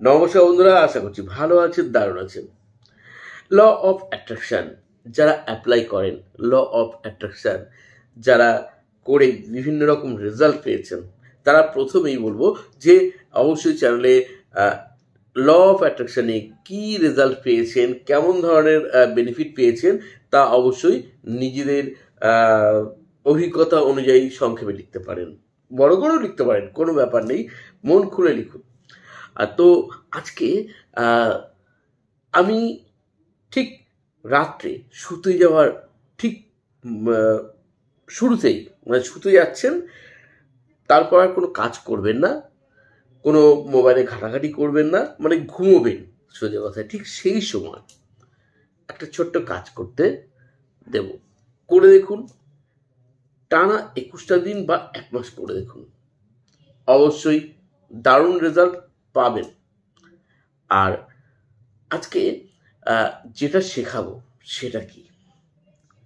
নমস্কার বন্ধুরা, আশা করছি ভালো আছেন, দারুণ আছেন। ল অফ অ্যাট্রাকশন যারা অ্যাপ্লাই করেন, ল অফ অ্যাট্রাকশন যারা করে বিভিন্ন রকম রেজাল্ট পেয়েছেন, তারা প্রথমেই বলবো যে অবশ্যই চ্যানেলে ল অফ অ্যাট্রাকশনে কী রেজাল্ট পেয়েছেন, কেমন ধরনের বেনিফিট পেয়েছেন, তা অবশ্যই নিজেদের অভিজ্ঞতা অনুযায়ী সংক্ষেপে লিখতে পারেন, বড় করেও লিখতে পারেন, কোনো ব্যাপার নেই, মন খুলে লিখুন। তো আজকে আমি ঠিক রাত্রে শুতে যাওয়ার ঠিক শুরুতেই, মানে শুতে যাচ্ছেন, তারপর আর কোনো কাজ করবেন না, কোনো মোবাইলে ঘাটাঘাটি করবেন না, মানে ঘুমোবেন সোজা কথায়। ঠিক সেই সময় একটা ছোট্ট কাজ করতে দেব, করে দেখুন। টানা 21টা দিন বা 1 মাস করে দেখুন, অবশ্যই দারুণ রেজাল্ট পাবেন। আর আজকে যেটা শেখাবো সেটা কি,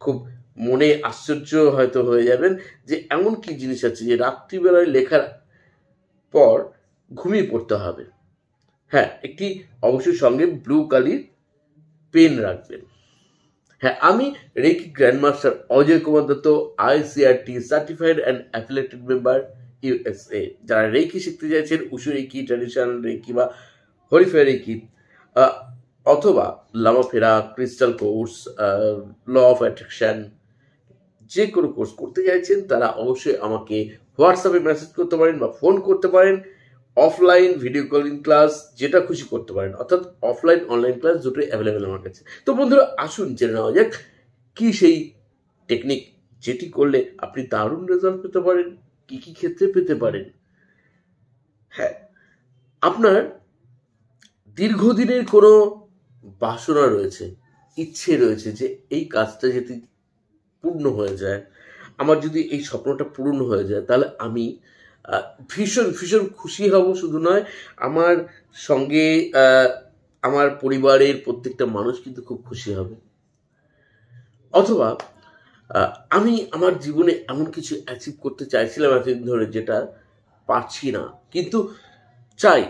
খুব মনে আশ্চর্য হয়তো হয়ে যাবেন যে এমন কি জিনিস আছে যে রাত্রিবেলায় লেখার পর ঘুমিয়ে পড়তে হবে। হ্যাঁ, একটি অবশ্যই সঙ্গে ব্লু কালির পেন রাখবেন। হ্যাঁ, আমি reiki grandmaster Ajay Kumar Dutta, ICRT certified and affiliated member, USA। যারা রেকি শিখতে চাইছেন, উশু রেকি, ট্র্যাডিশনাল রেকি বা হরিফাই রেকি, অথবা লামাফেরা, crystal course, law of attraction, যে কোনো কোর্স করতে চাইছেন, তারা অবশ্যই আমাকে হোয়াটসঅ্যাপে মেসেজ করতে পারেন বা ফোন করতে পারেন। অফলাইন ভিডিও কলিং ক্লাস যেটা খুশি করতে পারেন, অর্থাৎ অফলাইন অনলাইন ক্লাস দুটোই অ্যাভেলেবেল আমার কাছে। তো বন্ধুরা, আসুন জেনে নেওয়া যাক কি সেই টেকনিক যেটি করলে আপনি দারুণ রেজাল্ট পেতে পারেন, কি কি ক্ষেত্রে পেতে পারেন। হ্যাঁ, আপনার দীর্ঘদিনের কোনো বাসনা রয়েছে, ইচ্ছে রয়েছে যে এই কাজটা যদি পূর্ণ হয়ে যায়, আমার যদি এই স্বপ্নটা পূর্ণ হয়ে যায়, তাহলে আমি ভীষণ ভীষণ খুশি হব। শুধু নয়, আমার সঙ্গে আমার পরিবারের প্রত্যেকটা মানুষ কিন্তু খুব খুশি হবে। অথবা আমি আমার জীবনে এমন কিছু অ্যাচিভ করতে চাইছিলাম এতদিন ধরে, যেটা পারছি না, কিন্তু চাই।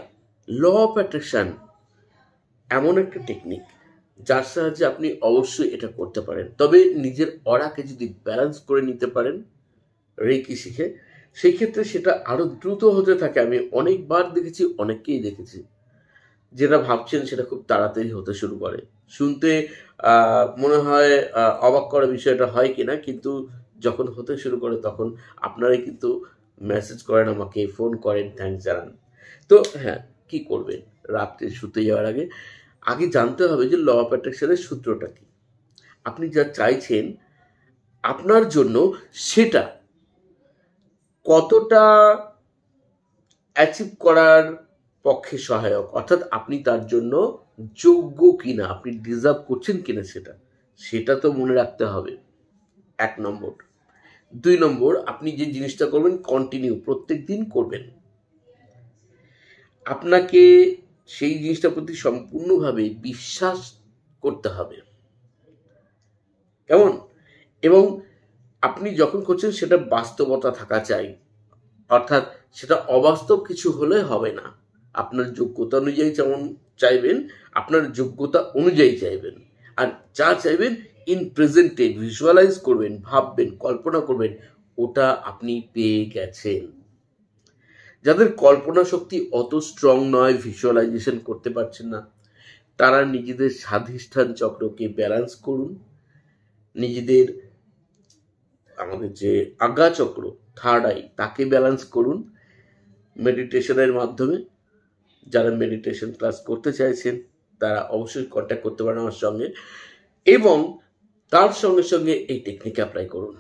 ল অফ অ্যাট্রাকশন এমন একটা টেকনিক যার সাহায্যে আপনি অবশ্যই এটা করতে পারেন। তবে নিজের অরাকে যদি ব্যালেন্স করে নিতে পারেন রেকি শিখে, সেই ক্ষেত্রে সেটা আরো দ্রুত হতে থাকে। আমি অনেকবার দেখেছি, অনেককেই দেখেছি, যেটা ভাবছেন সেটা খুব তাড়াতাড়ি হতে শুরু করে। শুনতে মনে হয় অবাক করা বিষয়টা হয় কিনা, কিন্তু যখন হতে শুরু করে তখন আপনারাই কিন্তু মেসেজ করেন আমাকে, ফোন করেন, থ্যাঙ্কস জানান। তো হ্যাঁ, কি করবেন রাত্রে শুতে যাওয়ার আগে, আগে জানতে হবে যে ল অফ অ্যাট্রাকশনের সূত্রটা কি। আপনি যা চাইছেন আপনার জন্য, সেটা কতটা অ্যাচিভ করার পক্ষে সহায়ক, অর্থাৎ আপনি তার জন্য যোগ্য কিনা, আপনি ডিজার্ভ করছেন কিনা, সেটা তো মনে রাখতে হবে, 1 নম্বর। 2 নম্বর, আপনি যে জিনিসটা করবেন কন্টিনিউ প্রত্যেক দিন করবেন। আপনাকে সেই জিনিসটার প্রতি সম্পূর্ণভাবে বিশ্বাস করতে হবে, কেমন? এবং আপনি যখন করছেন সেটা বাস্তবতা থাকা চাই, অর্থাৎ সেটা অবাস্তব কিছু হলে হবে না। আপনার যোগ্যতা অনুযায়ী যেমন চাইবেন, আপনার যোগ্যতা অনুযায়ী চাইবেন। আর যা চাইবেন ইন প্রেজেন্টে ভিজুয়ালাইজ করবেন, ভাববেন, কল্পনা করবেন, ওটা আপনি পেয়ে গেছেন। যাদের কল্পনা শক্তি অত স্ট্রং নয়, ভিজুয়ালাইজেশন করতে পারছেন না, তারা নিজেদের স্বাধিষ্ঠান চক্রকে ব্যালেন্স করুন। নিজেদের আমাদের যে আজ্ঞা চক্র, থার্ড আই, তাকে ব্যালেন্স করুন মেডিটেশনের মাধ্যমে। যারা মেডিটেশন ক্লাস করতে চাইছেন তারা অবশ্যই কন্ট্যাক্ট করতে পারেন আমার সঙ্গে, এবং তার সঙ্গে সঙ্গে এই টেকনিক অ্যাপ্লাই করুন,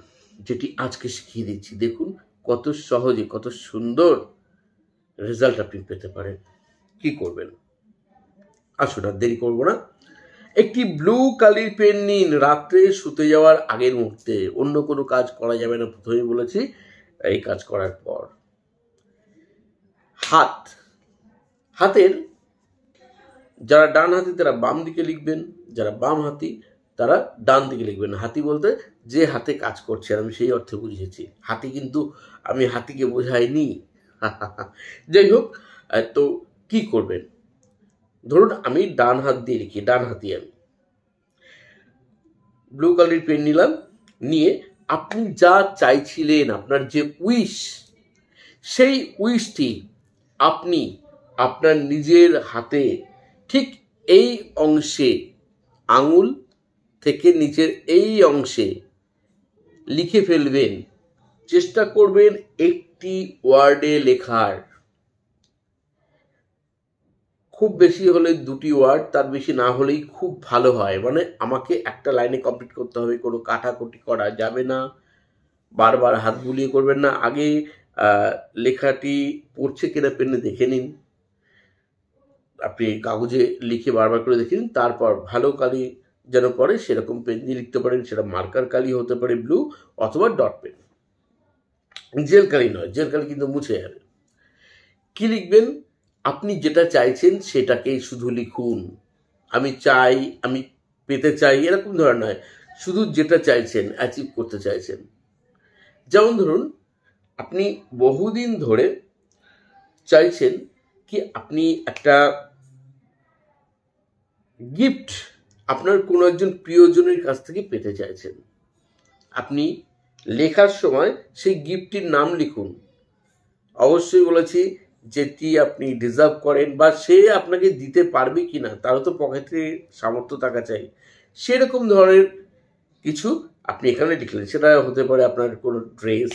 যেটি আজকে শিখিয়ে দিচ্ছি। দেখুন কত সহজে, কত সুন্দর রেজাল্ট আপনি পেতে পারেন। কি করবেন, আসুন আর দেরি করবো না। একটি ব্লু কালির পেন নিন, রাত্রে শুতে যাওয়ার আগের মুহূর্তে। অন্য কোনো কাজ করা যাবে না, প্রথমেই বলেছি। এই কাজ করার পর হাতের যারা ডান হাতি তারা বাম দিকে লিখবেন, যারা বাম হাতি তারা ডান দিকে লিখবেন। হাতি বলতে যে হাতে কাজ করছে, আমি সেই অর্থে বুঝিয়েছি। হাতি কিন্তু আমি হাতিকে বোঝাইনি। যাই হোক, তো কি করবেন, ধরুন আমি ডান হাত দিয়ে লিখি, ডান হাতি আমি ব্লু কালারের পেন নিলাম, নিয়ে আপনি যা চাইছিলেন, আপনার যে উইশ, সেই উইশটি আপনি আপনার নিজের হাতে ঠিক এই অংশে, আঙুল থেকে নিচের এই অংশে লিখে ফেলবেন। চেষ্টা করবেন একটি ওয়ার্ডে লেখার, খুব বেশি হলে 2টি ওয়ার্ড, তার বেশি না হলেই খুব ভালো হয়। মানে আমাকে একটা লাইনে কমপ্লিট করতে হবে, কোনো কাটাকুটি করা যাবে না, বারবার হাত বুলিয়ে করবেন না। আগে লেখাটি পড়ছে কিনা পেনে দেখে নিন, আপনি কাগজে লিখে বারবার করে দেখে নিন, তারপর ভালো কালি যেন পড়ে সেরকম পেন দিয়ে লিখতে পারেন। সেটা মার্কার কালি হতে পারে, ব্লু, অথবা ডট পেন, জেল কালি নয়, জেল কালি কিন্তু মুছে যাবে। কি লিখবেন? আপনি যেটা চাইছেন সেটাকেই শুধু লিখুন। আমি চাই, আমি পেতে চাই, এরকম ধরনের নয়, শুধু যেটা চাইছেন, অ্যাচিভ করতে চাইছেন। যেমন ধরুন আপনি বহুদিন ধরে চাইছেন কি আপনি একটা গিফট আপনার কোনো একজন প্রিয়জনের কাছ থেকে পেতে চাইছেন। আপনি লেখার সময় সেই গিফটটির নাম লিখুন। অবশ্যই বলেছি যেটি আপনি ডিজার্ভ করেন বা সে আপনাকে দিতে পারবে কি না, তারও তো পকেটে সামর্থ্য থাকা চাই। সেরকম ধরনের কিছু আপনি এখানে লিখলেন। সেটা হতে পারে আপনার কোনো ড্রেস,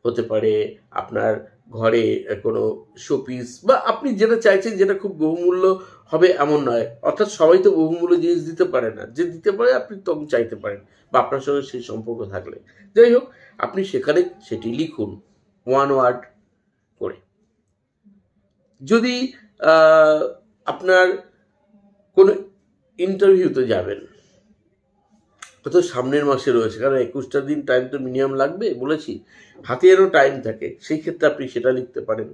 হতে পারে আপনার ঘরে কোনো শোপিস, বা আপনি যেটা চাইছেন, যেটা খুব বহুমূল্য হবে এমন নয়। অর্থাৎ সবাই তো বহুমূল্য জিনিস দিতে পারে না, যে দিতে পারে আপনি তখন চাইতে পারেন, বা আপনার সঙ্গে সেই সম্পর্ক থাকলে। যাই হোক, আপনি সেখানে সেটি লিখুন 1 ওয়ার্ড করে। যদি আপনার কোনো ইন্টারভিউতে যাবেন, তো সামনের মাসে রয়েছে, কারণ 21টা দিন টাইম তো মিনিমাম লাগবে বলেছি, হাতে আরও টাইম থাকে, সেই ক্ষেত্রে আপনি সেটা লিখতে পারেন।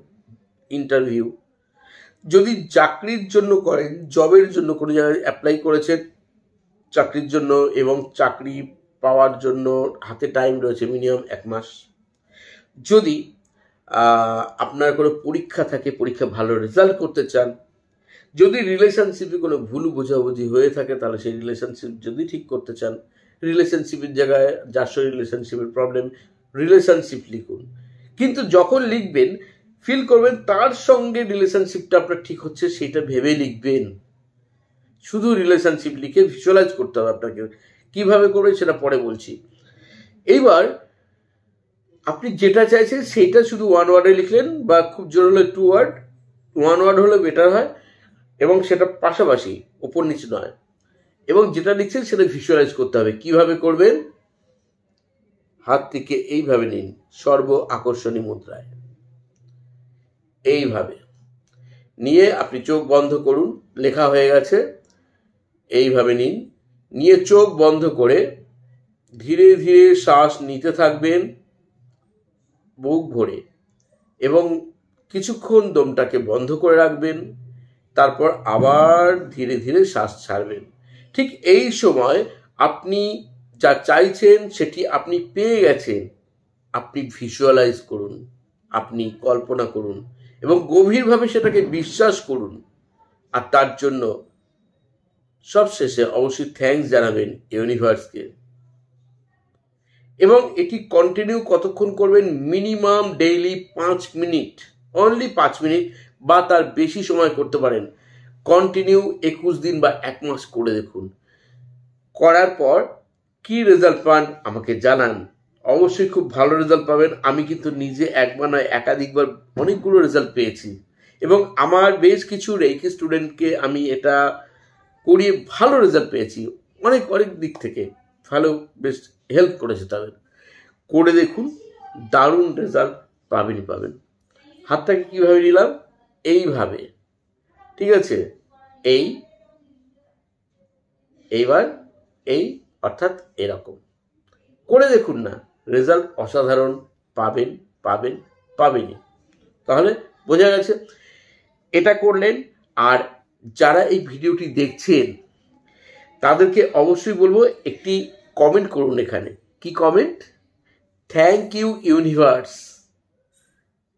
ইন্টারভিউ যদি চাকরির জন্য করেন, জবের জন্য কোনো জায়গায় অ্যাপ্লাই করেছেন চাকরির জন্য, এবং চাকরি পাওয়ার জন্য হাতে টাইম রয়েছে মিনিমাম 1 মাস। যদি আপনার কোনো পরীক্ষা থাকে, পরীক্ষা ভালো রেজাল্ট করতে চান, যদি রিলেশনশিপে কোনো ভুল বোঝাবুঝি হয়ে থাকে, তাহলে সেই রিলেশনশিপ যদি ঠিক করতে চান, রিলেশনশিপের জায়গায় যার সঙ্গে রিলেশনশিপের প্রবলেম, রিলেশনশিপ লিখুন। কিন্তু যখন লিখবেন ফিল করবেন তার সঙ্গে রিলেশনশিপটা আপনার ঠিক হচ্ছে, সেটা ভেবে লিখবেন। শুধু রিলেশনশিপ লিখে ভিজুয়ালাইজ করতে হবে আপনাকে। কিভাবে করবেন সেটা পরে বলছি। এইবার আপনি যেটা চাইছেন সেইটা শুধু 1 ওয়ার্ডে লিখলেন, বা খুব জোর হলে 2 ওয়ার্ড, 1 ওয়ার্ড হলে বেটার হয়, এবং সেটা পাশাপাশি, উপর নিচে নয়। এবং যেটা লিখছেন সেটা ভিজুয়ালাইজ করতে হবে। কিভাবে করবেন? হাত থেকে এইভাবে নিন, সর্ব আকর্ষণী মুদ্রায়, এইভাবে নিয়ে আপনি চোখ বন্ধ করুন। লেখা হয়ে গেছে, এইভাবে নিন, নিয়ে চোখ বন্ধ করে ধীরে ধীরে শ্বাস নিতে থাকবেন বুক ভরে, এবং কিছুক্ষণ দমটাকে বন্ধ করে রাখবেন, তারপর আবার ধীরে ধীরে শ্বাস ছাড়বেন। ঠিক এই সময় আপনি যা চাইছেন সেটি আপনি পেয়ে গেছেন, আপনি ভিজুয়ালাইজ করুন, আপনি কল্পনা করুন, এবং গভীরভাবে সেটাকে বিশ্বাস করুন। আর তার জন্য সবশেষে অবশ্যই থ্যাঙ্কস জানাবেন ইউনিভার্সকে। এবং এটি কন্টিনিউ কতক্ষণ করবেন? Minimum daily 5 minute, only 5 minute, বা তার বেশি সময় করতে পারেন। কন্টিনিউ 21 দিন বা 1 মাস করে দেখুন। করার পর কি রেজাল্ট পান আমাকে জানান। অবশ্যই খুব ভালো রেজাল্ট পাবেন। আমি কিন্তু নিজে একবার নয় একাধিকবার অনেকগুলো রেজাল্ট পেয়েছি, এবং আমার বেশ কিছু রেকি স্টুডেন্টকে আমি এটা করিয়ে ভালো রেজাল্ট পেয়েছি। অনেক অনেক দিক থেকে ভালো, বেশ হেল্প করেছে তাদের। করে দেখুন, দারুণ রেজাল্ট পাবেনই পাবেন। হাতটাকে কীভাবে নিলাম? এইভাবে, ঠিক আছে? এইবার এই, অর্থাৎ এরকম করে দেখুন না, রেজাল্ট অসাধারণ পাবেনই। তাহলে বোঝা গেছে, এটা করলেন। আর যারা এই ভিডিওটি দেখছেন তাদেরকে অবশ্যই বলবো একটি কমেন্ট করুন এখানে। কি কমেন্ট? থ্যাংক ইউ ইউনিভার্স,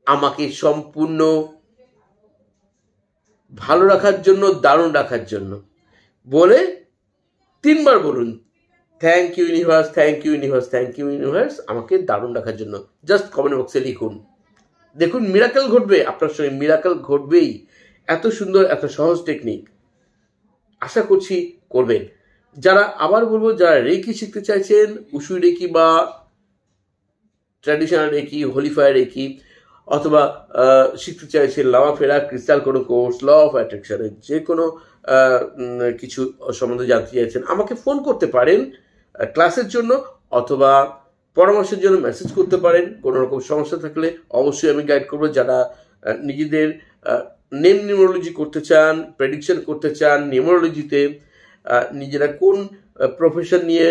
আমাকে সম্পূর্ণ ভালো রাখার জন্য, দারুণ রাখার জন্য বলে 3 বার বলুন, thank you universe, thank you universe, thank you universe, আমাকে দারুণ রাখার জন্য। জাস্ট কমেন্ট বক্সে লিখুন, দেখুন মিরাকেল ঘটবে, আপনার সঙ্গে মিরাকেল ঘটবেই। এত সুন্দর, এত সহজ টেকনিক, আশা করছি করবেন। যারা, আবার বলবো, যারা রেকি শিখতে চাইছেন, উসুই রেকি বা ট্র্যাডিশনাল রেকি, হোলিফায়ার রেকি, অথবা শিখতে চাইছেন লামা ফেরা, ক্রিস্টাল কোনো কোর্স, ল অফ অ্যাট্রাকশনের যে কোনো কিছু সম্বন্ধে জানতে চাইছেন, আমাকে ফোন করতে পারেন ক্লাসের জন্য, অথবা পরামর্শের জন্য মেসেজ করতে পারেন। কোনো রকম সমস্যা থাকলে অবশ্যই আমি গাইড করবো। যারা নিজেদের নেম নিউমারোলজি করতে চান, প্রেডিকশন করতে চান নিউমারোলজিতে, নিজেরা কোন প্রফেশন নিয়ে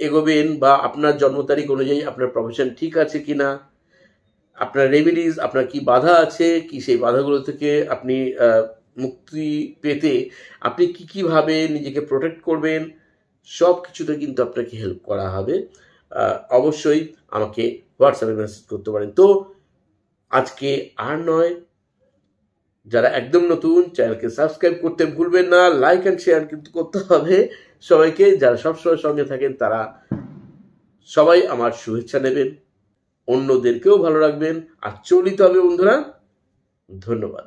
এগোবেন, বা আপনার জন্ম তারিখ অনুযায়ী আপনার প্রফেশন ঠিক আছে কিনা, আপনার রেমেডিজ, আপনার কি বাধা আছে, কি সেই বাধাগুলো থেকে আপনি মুক্তি পেতে আপনি কীভাবে নিজেকে প্রোটেক্ট করবেন, সব কিছুতে কিন্তু আপনাকে হেল্প করা হবে। অবশ্যই আমাকে হোয়াটসঅ্যাপে মেসেজ করতে পারেন। তো আজকে আর নয়, যারা একদম নতুন, চ্যানেলকে সাবস্ক্রাইব করতে ভুলবেন না, লাইক অ্যান্ড শেয়ার কিন্তু করতে হবে সবাইকে। যারা সবসময় সঙ্গে থাকেন তারা সবাই আমার শুভেচ্ছা নেবেন, অন্যদেরকেও ভালো রাখবেন, আর চলিত হবে বন্ধুরা। ধন্যবাদ।